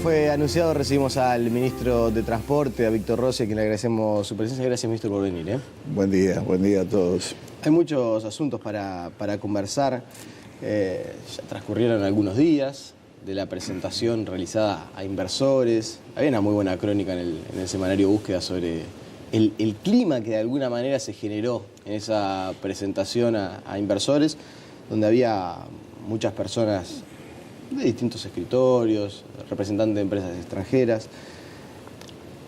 fue anunciado, recibimos al ministro de Transporte, a Víctor Rossi, a quien le agradecemos su presencia. Gracias, ministro, por venir. Buen día a todos. Hay muchos asuntos para conversar. Ya transcurrieron algunos días de la presentación realizada a inversores. Había una muy buena crónica en el semanario Búsqueda sobre el clima que de alguna manera se generó en esa presentación a inversores, donde había muchas personas de distintos escritorios, representantes de empresas extranjeras.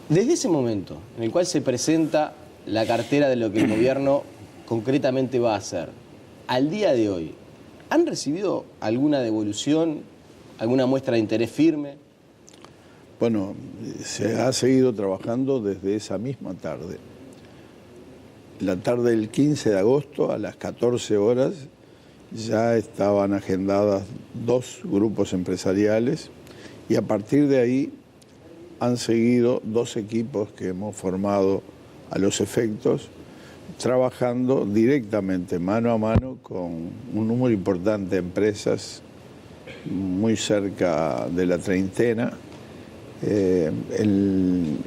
Desde ese momento en el cual se presenta la cartera de lo que el gobierno concretamente va a hacer, al día de hoy, ¿han recibido alguna devolución, alguna muestra de interés firme? Bueno, se ha seguido trabajando desde esa misma tarde. La tarde del 15 de agosto, a las 14 horas, ya estaban agendadas 2 grupos empresariales y a partir de ahí han seguido 2 equipos que hemos formado a los efectos, trabajando directamente, mano a mano, con un número importante de empresas, muy cerca de la treintena, en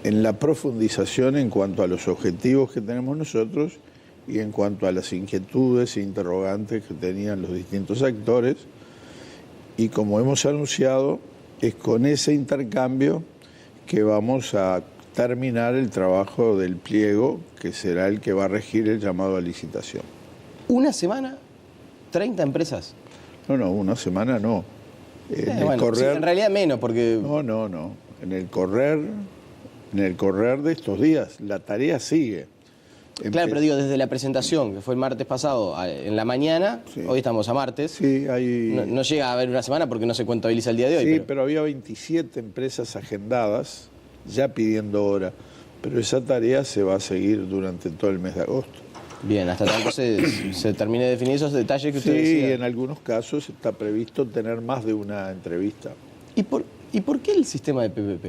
la profundización en cuanto a los objetivos que tenemos nosotros y en cuanto a las inquietudes e interrogantes que tenían los distintos actores. Y como hemos anunciado, es con ese intercambio que vamos a terminar el trabajo del pliego, que será el que va a regir el llamado a licitación. ¿Una semana? ¿30 empresas? No, una semana no. Sí, en realidad menos, porque... No. En el correr de estos días, la tarea sigue. Claro, pero digo, desde la presentación, que fue el martes pasado, en la mañana, sí. Hoy estamos a martes, sí, no llega a haber una semana porque no se contabiliza el día de hoy. Sí, pero había 27 empresas agendadas ya pidiendo hora, pero esa tarea se va a seguir durante todo el mes de agosto. Bien, hasta tanto se termine de definir esos detalles que usted decía. Sí, en algunos casos está previsto tener más de una entrevista. ¿Y por qué el sistema de PPP?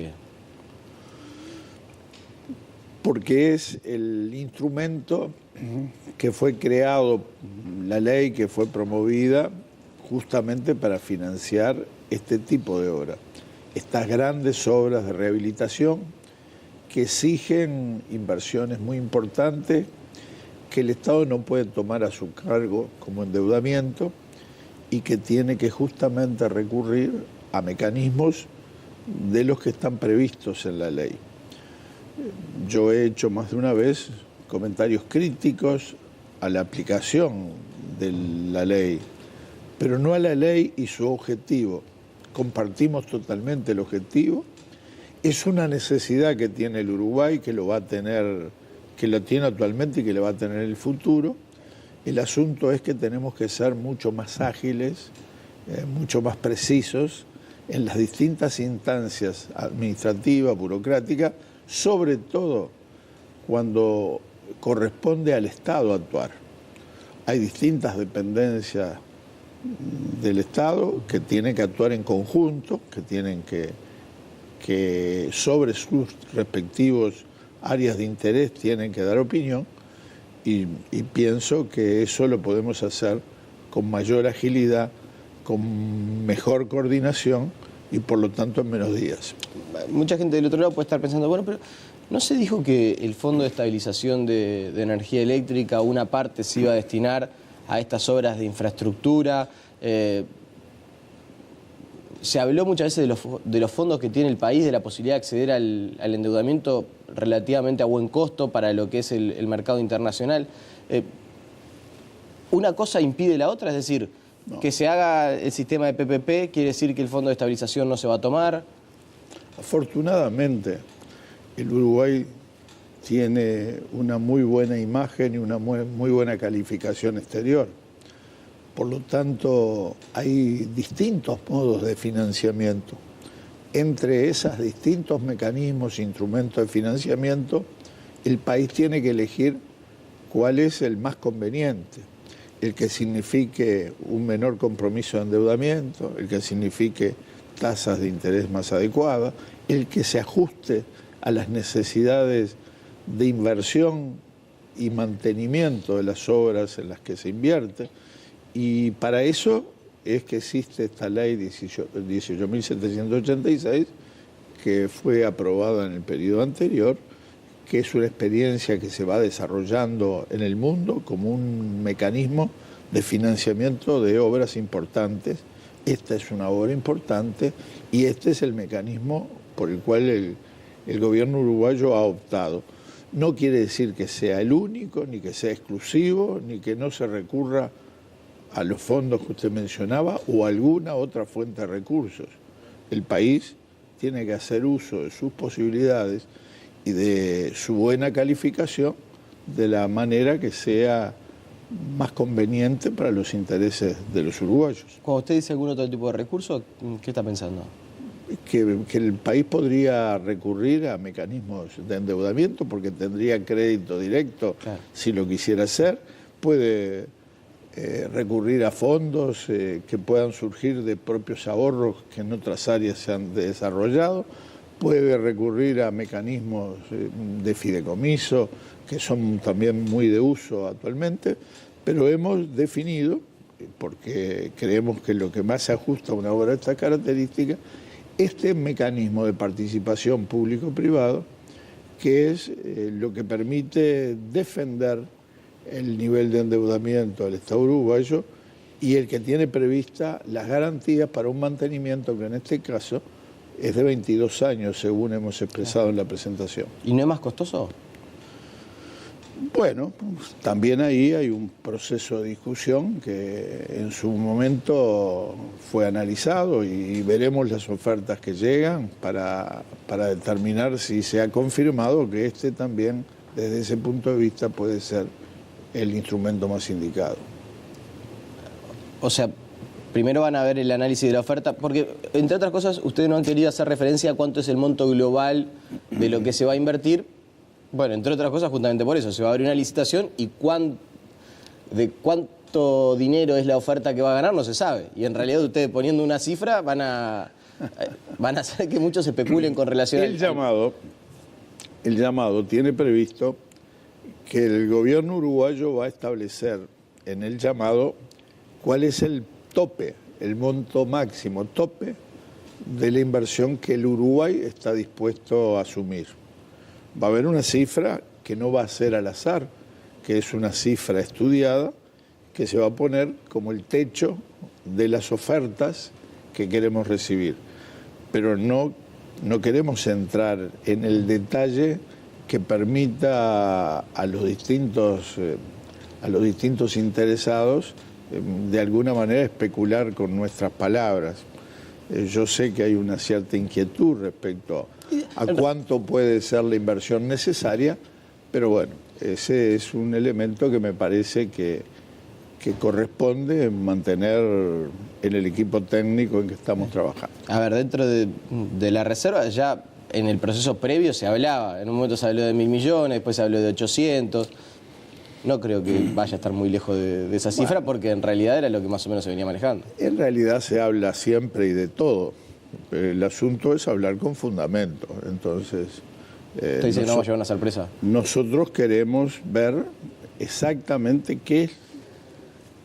Porque es el instrumento que fue creado, la ley que fue promovida justamente para financiar este tipo de obras. Estas grandes obras de rehabilitación que exigen inversiones muy importantes que el Estado no puede tomar a su cargo como endeudamiento y que tiene que justamente recurrir a mecanismos de los que están previstos en la ley. Yo he hecho más de una vez comentarios críticos a la aplicación de la ley, pero no a la ley y su objetivo. Compartimos totalmente el objetivo. Es una necesidad que tiene el Uruguay, que lo va a tener, que lo tiene actualmente y que le va a tener en el futuro. El asunto es que tenemos que ser mucho más ágiles, mucho más precisos en las distintas instancias administrativas, burocráticas, sobre todo cuando corresponde al Estado actuar. Hay distintas dependencias del Estado que tienen que actuar en conjunto, que tienen que sobre sus respectivos áreas de interés tienen que dar opinión y pienso que eso lo podemos hacer con mayor agilidad, con mejor coordinación y por lo tanto en menos días. Mucha gente del otro lado puede estar pensando, bueno, pero ¿no se dijo que el Fondo de Estabilización de Energía Eléctrica, una parte se iba a destinar a estas obras de infraestructura? Se habló muchas veces de los fondos que tiene el país, de la posibilidad de acceder al endeudamiento relativamente a buen costo para lo que es el mercado internacional. ¿Una cosa impide la otra? Es decir, no. Que se haga el sistema de PPP, ¿quiere decir que el Fondo de Estabilización no se va a tomar? Afortunadamente, el Uruguay tiene una muy buena imagen y una muy buena calificación exterior. Por lo tanto, hay distintos modos de financiamiento. Entre esos distintos mecanismos e instrumentos de financiamiento, el país tiene que elegir cuál es el más conveniente. El que signifique un menor compromiso de endeudamiento, el que signifique tasas de interés más adecuadas, el que se ajuste a las necesidades de inversión y mantenimiento de las obras en las que se invierte. Y para eso es que existe esta ley 18.786, que fue aprobada en el periodo anterior, que es una experiencia que se va desarrollando en el mundo como un mecanismo de financiamiento de obras importantes. Esta es una obra importante y este es el mecanismo por el cual el gobierno uruguayo ha optado. No quiere decir que sea el único, ni que sea exclusivo, ni que no se recurra a los fondos que usted mencionaba o a alguna otra fuente de recursos. El país tiene que hacer uso de sus posibilidades y de su buena calificación de la manera que sea más conveniente para los intereses de los uruguayos. Cuando usted dice algún otro tipo de recurso, ¿qué está pensando? Que el país podría recurrir a mecanismos de endeudamiento porque tendría crédito directo, claro, si lo quisiera hacer. Puede recurrir a fondos que puedan surgir de propios ahorros que en otras áreas se han desarrollado. Puede recurrir a mecanismos de fideicomiso que son también muy de uso actualmente, pero hemos definido, porque creemos que lo que más se ajusta a una obra de estas características, este mecanismo de participación público-privado, que es lo que permite defender el nivel de endeudamiento del Estado uruguayo y el que tiene prevista las garantías para un mantenimiento que en este caso es de 22 años, según hemos expresado en la presentación. ¿Y no es más costoso? Bueno, también ahí hay un proceso de discusión que en su momento fue analizado y veremos las ofertas que llegan para determinar si se ha confirmado que este también, desde ese punto de vista, puede ser el instrumento más indicado. O sea, primero van a ver el análisis de la oferta, porque, entre otras cosas, ustedes no han querido hacer referencia a cuánto es el monto global de lo que se va a invertir. Bueno, entre otras cosas, justamente por eso, se va a abrir una licitación y de cuánto dinero es la oferta que va a ganar no se sabe. Y en realidad ustedes poniendo una cifra van a hacer que muchos especulen con relación El llamado tiene previsto que el gobierno uruguayo va a establecer en el llamado cuál es el tope, el monto máximo tope de la inversión que el Uruguay está dispuesto a asumir. Va a haber una cifra que no va a ser al azar, que es una cifra estudiada, que se va a poner como el techo de las ofertas que queremos recibir. Pero no queremos entrar en el detalle que permita a los distintos interesados de alguna manera especular con nuestras palabras. Yo sé que hay una cierta inquietud respecto a cuánto puede ser la inversión necesaria, pero bueno, ese es un elemento que me parece que corresponde mantener en el equipo técnico en que estamos trabajando. A ver, dentro de la reserva ya en el proceso previo se hablaba, en un momento se habló de 1.000 millones, después se habló de 800. No creo que vaya a estar muy lejos de esa cifra, porque en realidad era lo que más o menos se venía manejando. En realidad se habla siempre y de todo. El asunto es hablar con fundamento. Entonces, ¿usted dice que no va a llevar una sorpresa? Nosotros queremos ver exactamente qué es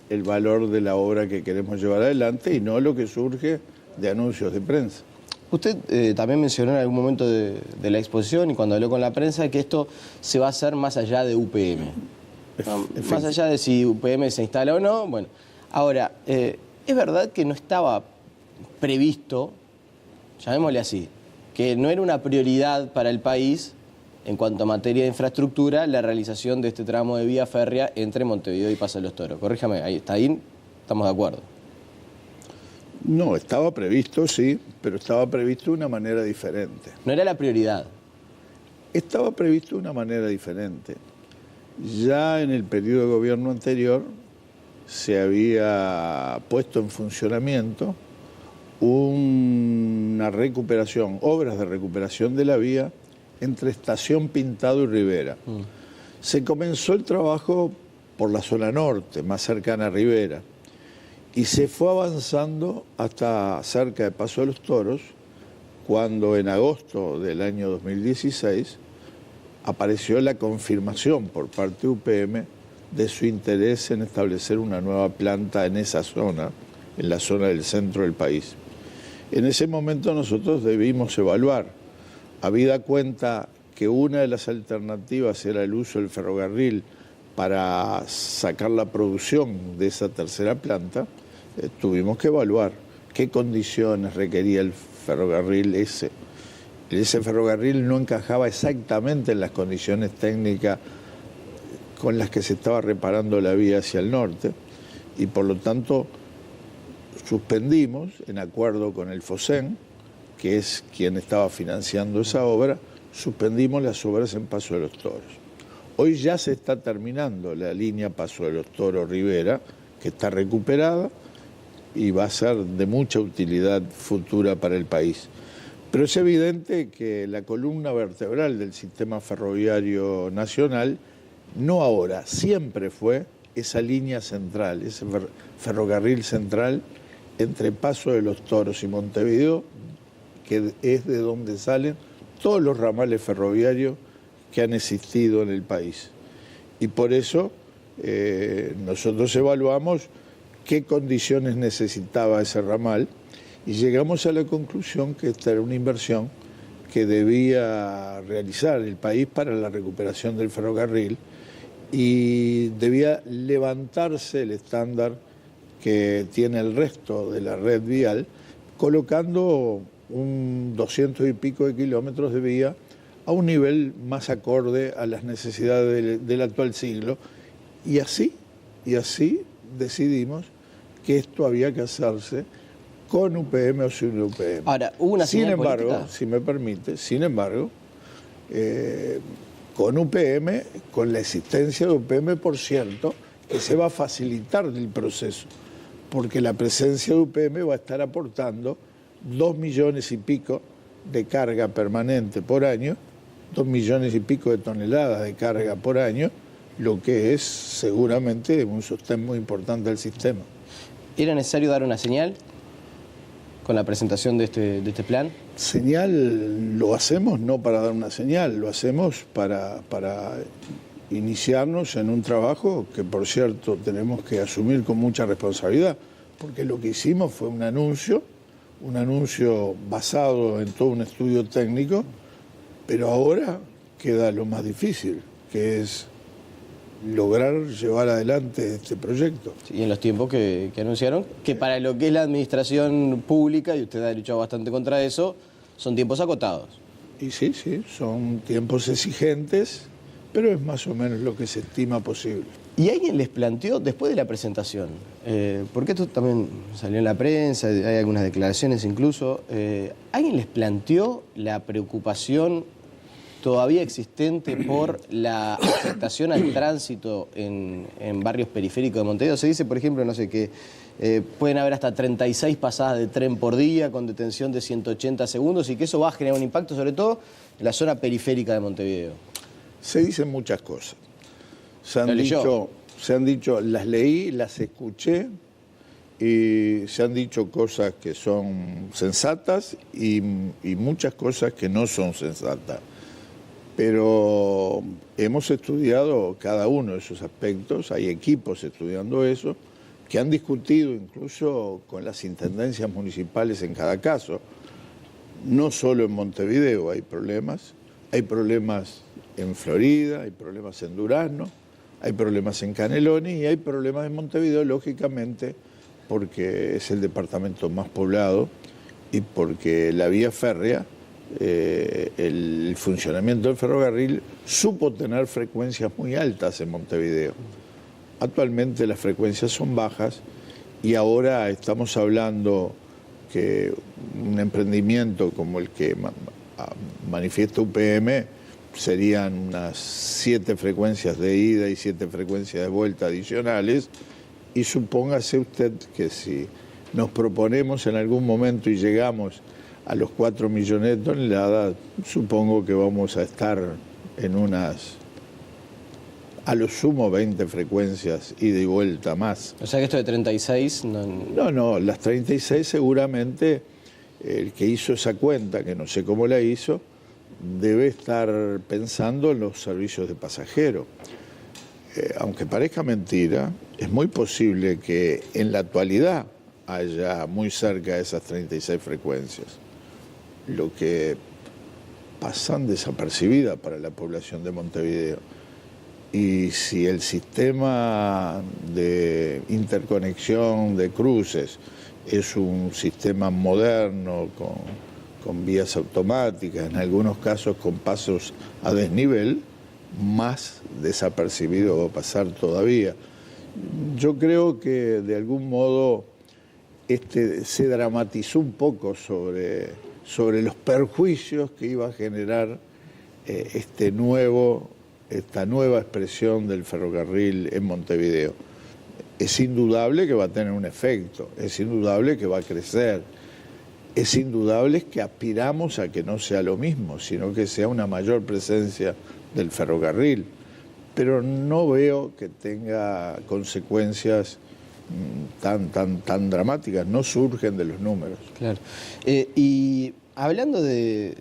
el valor de la obra que queremos llevar adelante y no lo que surge de anuncios de prensa. Usted también mencionó en algún momento de la exposición y cuando habló con la prensa que esto se va a hacer más allá de UPM. Más allá de si UPM se instala o no. Bueno, ahora, es verdad que no estaba previsto, llamémosle así, que no era una prioridad para el país en cuanto a materia de infraestructura la realización de este tramo de vía férrea entre Montevideo y Paso de los Toros. Corríjame, ahí estamos de acuerdo. No, estaba previsto, sí, pero estaba previsto de una manera diferente. No era la prioridad. Estaba previsto de una manera diferente. Ya en el periodo de gobierno anterior se había puesto en funcionamiento una recuperación, obras de recuperación de la vía entre Estación Pintado y Rivera. Se comenzó el trabajo por la zona norte, más cercana a Rivera, y se fue avanzando hasta cerca de Paso de los Toros, cuando en agosto del año 2016 apareció la confirmación por parte de UPM de su interés en establecer una nueva planta en esa zona, en la zona del centro del país. En ese momento nosotros debimos evaluar, habida cuenta que una de las alternativas era el uso del ferrocarril para sacar la producción de esa tercera planta, tuvimos que evaluar qué condiciones requería el ferrocarril ese. Ese ferrocarril no encajaba exactamente en las condiciones técnicas con las que se estaba reparando la vía hacia el norte y por lo tanto suspendimos, en acuerdo con el FOSEN, que es quien estaba financiando esa obra, suspendimos las obras en Paso de los Toros. Hoy ya se está terminando la línea Paso de los Toros-Rivera, que está recuperada y va a ser de mucha utilidad futura para el país. Pero es evidente que la columna vertebral del sistema ferroviario nacional, no ahora, siempre fue esa línea central, ese ferrocarril central entre Paso de los Toros y Montevideo, que es de donde salen todos los ramales ferroviarios que han existido en el país. Y por eso nosotros evaluamos qué condiciones necesitaba ese ramal y llegamos a la conclusión que esta era una inversión que debía realizar el país para la recuperación del ferrocarril y debía levantarse el estándar que tiene el resto de la red vial, colocando un 200 y pico de kilómetros de vía a un nivel más acorde a las necesidades del actual siglo. Y así decidimos que esto había que hacerse con UPM o sin UPM. Ahora, ¿hubo una señal política? Si me permite, con UPM, con la existencia de UPM, por cierto, que se va a facilitar el proceso, porque la presencia de UPM va a estar aportando 2 millones y pico de carga permanente por año, 2 millones y pico de toneladas de carga por año, lo que es seguramente un sostén muy importante del sistema. ¿Era necesario dar una señal con la presentación de este plan? Señal lo hacemos no para dar una señal, lo hacemos para iniciarnos en un trabajo que, por cierto, tenemos que asumir con mucha responsabilidad, porque lo que hicimos fue un anuncio basado en todo un estudio técnico, pero ahora queda lo más difícil, que es lograr llevar adelante este proyecto. Y en los tiempos que anunciaron, que para lo que es la administración pública, y usted ha luchado bastante contra eso, son tiempos acotados. Y sí, son tiempos exigentes, pero es más o menos lo que se estima posible. ¿Y alguien les planteó, después de la presentación, porque esto también salió en la prensa, hay algunas declaraciones incluso, ¿alguien les planteó la preocupación todavía existente por la afectación al tránsito en barrios periféricos de Montevideo? Se dice, por ejemplo, no sé, que pueden haber hasta 36 pasadas de tren por día con detención de 180 segundos y que eso va a generar un impacto sobre todo en la zona periférica de Montevideo. Se dicen muchas cosas. Se han dicho, las leí, las escuché y se han dicho cosas que son sensatas y muchas cosas que no son sensatas. Pero hemos estudiado cada uno de esos aspectos, hay equipos estudiando eso, que han discutido incluso con las intendencias municipales en cada caso. No solo en Montevideo hay problemas en Florida, hay problemas en Durazno, hay problemas en Canelones y hay problemas en Montevideo, lógicamente, porque es el departamento más poblado y porque la vía férrea, el funcionamiento del ferrocarril supo tener frecuencias muy altas en Montevideo. Actualmente las frecuencias son bajas y ahora estamos hablando que un emprendimiento como el que manifiesta UPM serían unas 7 frecuencias de ida y 7 frecuencias de vuelta adicionales, y supóngase usted que si nos proponemos en algún momento y llegamos a los 4 millones de toneladas, supongo que vamos a estar en unas, a lo sumo, 20 frecuencias ida y vuelta más. O sea que esto de 36... No, las 36 seguramente el que hizo esa cuenta, que no sé cómo la hizo, debe estar pensando en los servicios de pasajeros. Aunque parezca mentira, es muy posible que en la actualidad allá muy cerca de esas 36 frecuencias, lo que pasan desapercibidas para la población de Montevideo. Y si el sistema de interconexión de cruces es un sistema moderno, con vías automáticas, en algunos casos con pasos a desnivel, más desapercibido va a pasar todavía. Yo creo que de algún modo se dramatizó un poco sobre los perjuicios que iba a generar esta nueva expresión del ferrocarril en Montevideo. Es indudable que va a tener un efecto, es indudable que va a crecer, es indudable que aspiramos a que no sea lo mismo, sino que sea una mayor presencia del ferrocarril, pero no veo que tenga consecuencias tan dramáticas, no surgen de los números. Claro. Y hablando de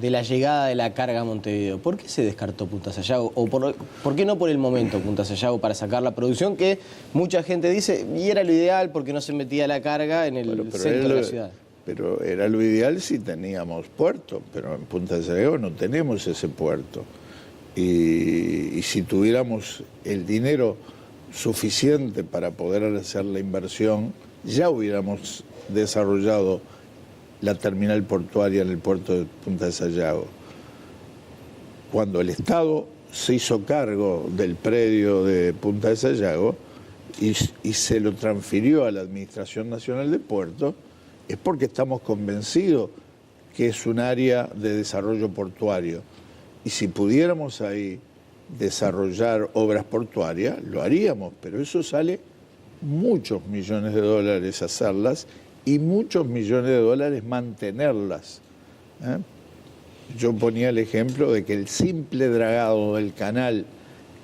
la llegada de la carga a Montevideo, ¿por qué se descartó Punta Sayago? ¿O por qué no por el momento Punta Sayago para sacar la producción? Que mucha gente dice, y era lo ideal porque no se metía la carga en el centro de la ciudad. Pero era lo ideal si teníamos puerto, pero en Punta Sayago no tenemos ese puerto. Y si tuviéramos el dinero suficiente para poder hacer la inversión, ya hubiéramos desarrollado la terminal portuaria en el puerto de Punta de Sayago. Cuando el Estado se hizo cargo del predio de Punta de Sayago y se lo transfirió a la Administración Nacional de Puertos, es porque estamos convencidos que es un área de desarrollo portuario. Y si pudiéramos ahí desarrollar obras portuarias, lo haríamos, pero eso sale muchos millones de dólares hacerlas y muchos millones de dólares mantenerlas. Yo ponía el ejemplo de que el simple dragado del canal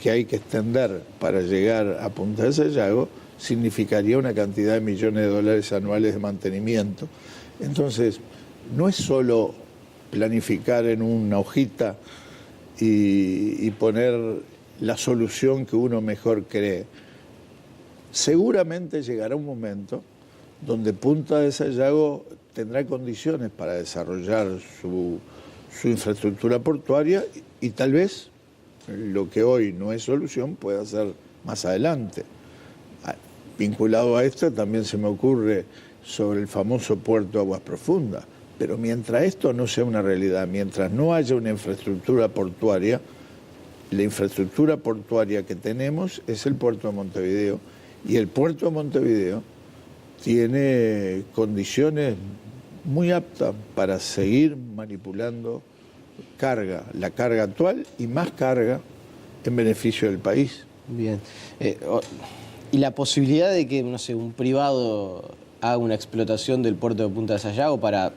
que hay que extender para llegar a Punta de Sayago significaría una cantidad de millones de dólares anuales de mantenimiento. Entonces, no es solo planificar en una hojita y poner la solución que uno mejor cree. Seguramente llegará un momento donde Punta de Sayago tendrá condiciones para desarrollar su infraestructura portuaria y tal vez lo que hoy no es solución pueda ser más adelante. Vinculado a esto también se me ocurre sobre el famoso puerto de Aguas Profundas, pero mientras esto no sea una realidad, mientras no haya una infraestructura portuaria, la infraestructura portuaria que tenemos es el puerto de Montevideo, y el puerto de Montevideo tiene condiciones muy aptas para seguir manipulando carga, la carga actual y más carga en beneficio del país. Bien. ¿Y la posibilidad de que, no sé, un privado haga una explotación del puerto de Punta de Sayago para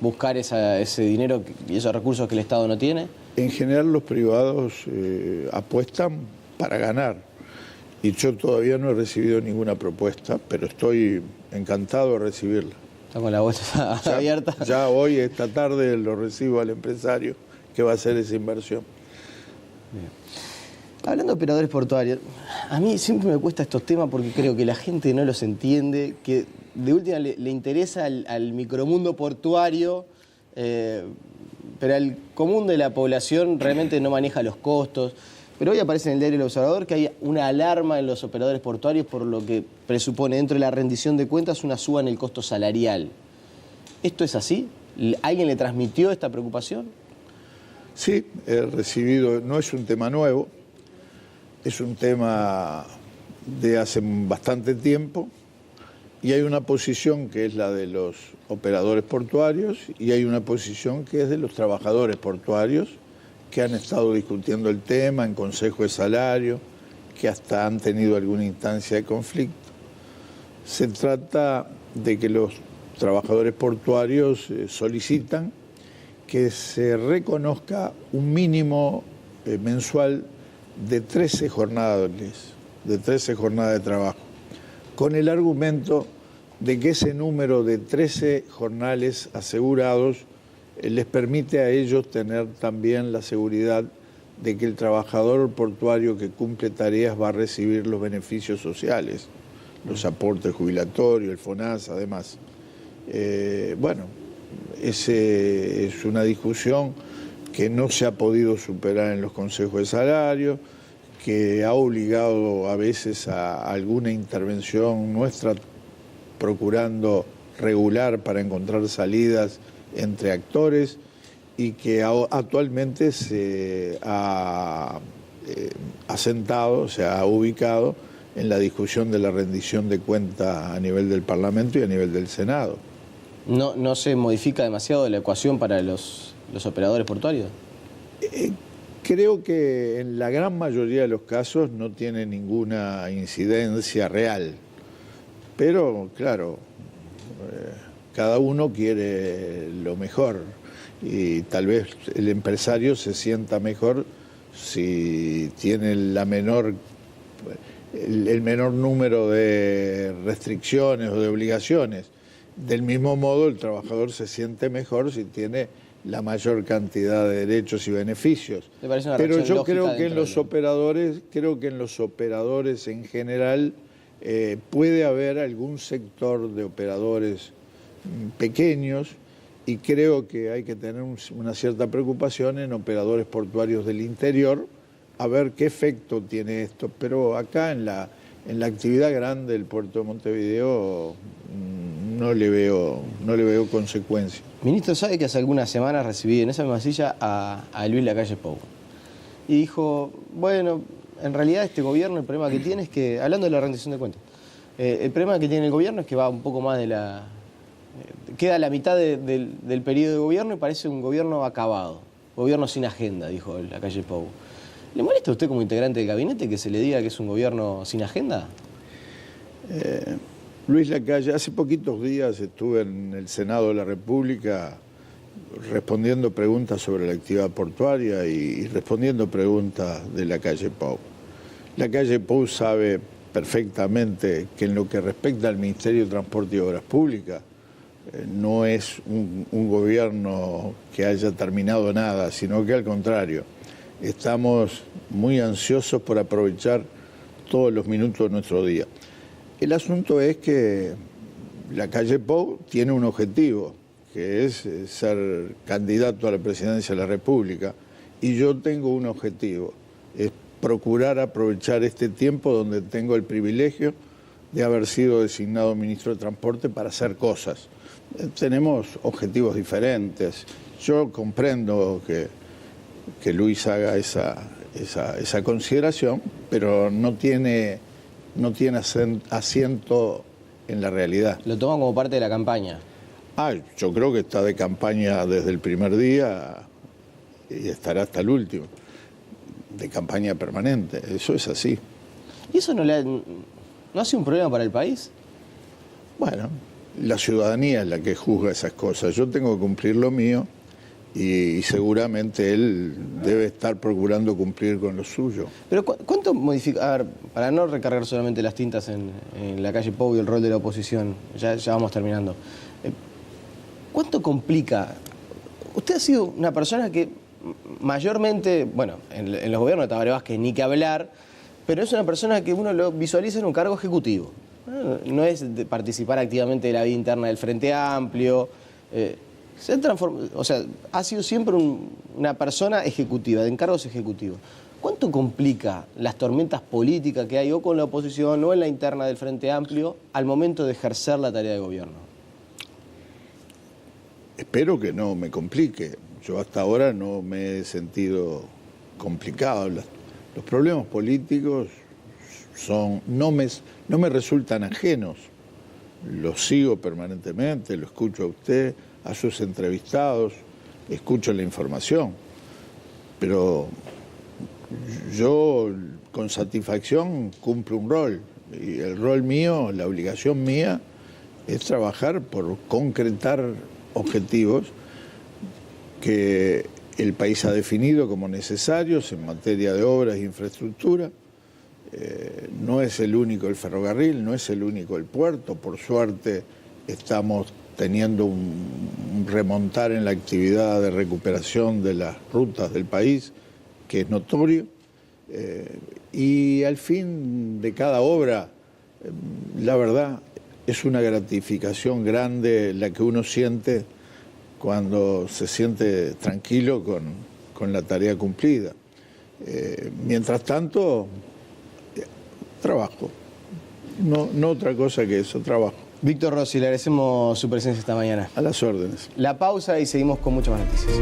buscar ese dinero y esos recursos que el Estado no tiene? En general los privados apuestan para ganar. Y yo todavía no he recibido ninguna propuesta, pero estoy encantado de recibirla. Está con la bolsa abierta. Ya hoy, esta tarde, lo recibo al empresario que va a hacer esa inversión. Bien. Hablando de operadores portuarios, a mí siempre me cuesta estos temas porque creo que la gente no los entiende, que de última le interesa al micromundo portuario, pero al común de la población realmente no maneja los costos. Pero hoy aparece en el diario El Observador que hay una alarma en los operadores portuarios por lo que presupone dentro de la rendición de cuentas una suba en el costo salarial. ¿Esto es así? ¿Alguien le transmitió esta preocupación? Sí, he recibido, no es un tema nuevo, es un tema de hace bastante tiempo y hay una posición que es la de los operadores portuarios y hay una posición que es de los trabajadores portuarios, que han estado discutiendo el tema en Consejo de Salario, que hasta han tenido alguna instancia de conflicto. Se trata de que los trabajadores portuarios solicitan que se reconozca un mínimo mensual de 13 jornadas de trabajo, con el argumento de que ese número de 13 jornales asegurados les permite a ellos tener también la seguridad de que el trabajador portuario que cumple tareas va a recibir los beneficios sociales. los aportes jubilatorios, el FONASA, además. Bueno, ese es una discusión que no se ha podido superar en los consejos de salario, que ha obligado a veces a alguna intervención nuestra procurando regular para encontrar salidas entre actores y que actualmente se ha asentado, se ha ubicado en la discusión de la rendición de cuentas a nivel del Parlamento y a nivel del Senado. ¿No se modifica demasiado la ecuación para los operadores portuarios? Creo que en la gran mayoría de los casos no tiene ninguna incidencia real, pero claro, cada uno quiere lo mejor y tal vez el empresario se sienta mejor si tiene el menor número de restricciones o de obligaciones. Del mismo modo, el trabajador se siente mejor si tiene la mayor cantidad de derechos y beneficios. Pero yo creo que en los operadores en general puede haber algún sector de operadores pequeños y creo que hay que tener una cierta preocupación en operadores portuarios del interior a ver qué efecto tiene esto. Pero acá en la actividad grande del puerto de Montevideo no le veo consecuencias. Ministro, sabe que hace algunas semanas recibí en esa misma silla a Luis Lacalle Pou. Y dijo, bueno, en realidad este gobierno el problema que tiene es que, hablando de la rendición de cuentas, el problema que tiene el gobierno es que va un poco más de la... queda a la mitad del periodo de gobierno y parece un gobierno acabado. Gobierno sin agenda, dijo Lacalle Pou. ¿Le molesta a usted como integrante del gabinete que se le diga que es un gobierno sin agenda? Luis Lacalle, hace poquitos días estuve en el Senado de la República respondiendo preguntas sobre la actividad portuaria y respondiendo preguntas de Lacalle Pou. Lacalle Pou sabe perfectamente que en lo que respecta al Ministerio de Transporte y Obras Públicas no es un gobierno que haya terminado nada, sino que al contrario, estamos muy ansiosos por aprovechar todos los minutos de nuestro día. El asunto es que Lacalle Pou tiene un objetivo, que es ser candidato a la presidencia de la República, y yo tengo un objetivo, es procurar aprovechar este tiempo donde tengo el privilegio de haber sido designado ministro de Transporte para hacer cosas. Tenemos objetivos diferentes. Yo comprendo que Luis haga esa consideración, pero no tiene asiento en la realidad. ¿Lo toma como parte de la campaña? Yo creo que está de campaña desde el primer día y estará hasta el último. De campaña permanente, eso es así. ¿Y eso no hace un problema para el país? Bueno, la ciudadanía es la que juzga esas cosas. Yo tengo que cumplir lo mío y seguramente él debe estar procurando cumplir con lo suyo. Pero ¿cuánto modifica? A ver, para no recargar solamente las tintas en Lacalle Pou y el rol de la oposición, ya vamos terminando. ¿Cuánto complica? Usted ha sido una persona que mayormente, bueno, en los gobiernos de Tabaré Vázquez ni que hablar, pero es una persona que uno lo visualiza en un cargo ejecutivo. No es de participar activamente de la vida interna del Frente Amplio. Se ha transformado, o sea, ha sido siempre una persona ejecutiva, de encargos ejecutivos. ¿Cuánto complica las tormentas políticas que hay o con la oposición o en la interna del Frente Amplio al momento de ejercer la tarea de gobierno? Espero que no me complique. Yo hasta ahora no me he sentido complicado. Los problemas políticos no me resultan ajenos. Los sigo permanentemente, lo escucho a usted, a sus entrevistados, escucho la información. Pero yo con satisfacción cumplo un rol. Y el rol mío, la obligación mía, es trabajar por concretar objetivos que el país ha definido como necesarios en materia de obras e infraestructura. No es el único el ferrocarril, no es el único el puerto. Por suerte estamos teniendo un remontar en la actividad de recuperación de las rutas del país, que es notorio. Y al fin de cada obra La verdad, es una gratificación grande la que uno siente cuando se siente tranquilo con la tarea cumplida. Mientras tanto, trabajo. No otra cosa que eso, trabajo. Víctor Rossi, le agradecemos su presencia esta mañana. A las órdenes. La pausa y seguimos con muchas más noticias.